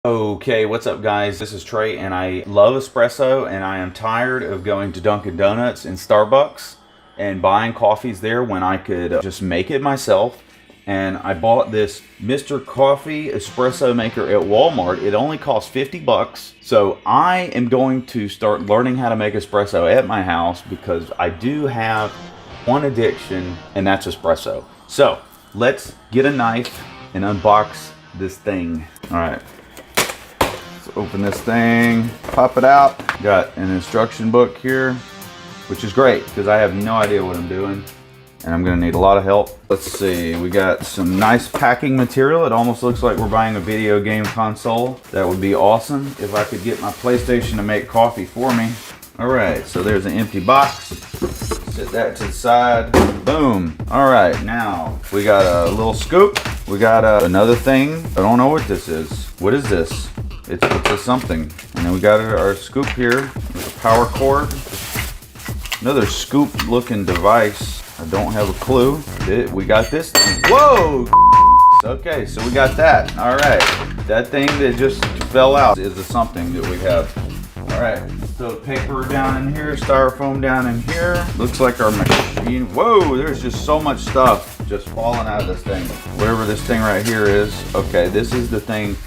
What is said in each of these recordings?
Okay, what's up guys? This is Trey and I love espresso and I am tired of going to Dunkin Donuts and Starbucks and buying coffees there when I could just make it myself. And I bought this Mr. Coffee espresso maker at Walmart. It only costs 50 bucks. So I am going to start learning how to make espresso at my house because I do have one addiction, and that's espresso. So let's get a knife and unbox this thing. All right. Let's open this thing, pop it out. Got an instruction book here, which is great because I have no idea what I'm doing and I'm gonna need a lot of help. Let's see, we got some nice packing material. It almost looks like we're buying a video game console. That would be awesome if I could get my PlayStation to make coffee for me. All right, so there's an empty box. Set that to the side. Boom. All right, now we got a little scoop. We got another thing. I don't know what this is. What is this? It's a something. And then we got our scoop here with a power cord. Another scoop looking device. I don't have a clue. We got this thing. Whoa! Okay, so we got that. All right. That thing that just fell out is a something that we have. All right. So paper down in here, styrofoam down in here. Looks like our machine. Whoa, there's just so much stuff just falling out of this thing. Whatever this thing right here is. Okay, this is the thing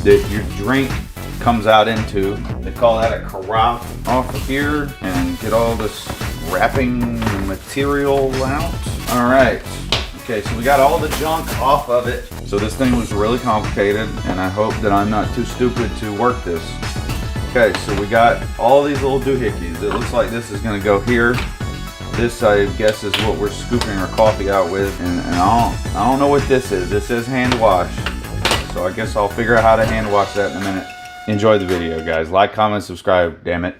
that your drink comes out into. They call that a carafe off of here, and get all this wrapping material out. All right. Okay, so we got all the junk off of it. So this thing was really complicated, and I hope that I'm not too stupid to work this. Okay, so we got all these little doohickeys. It looks like this is gonna go here. This, I guess, is what we're scooping our coffee out with, and I don't know what this is. This is hand wash, so I guess I'll figure out how to hand wash that in a minute. Enjoy the video, guys. Like, comment, subscribe, damn it.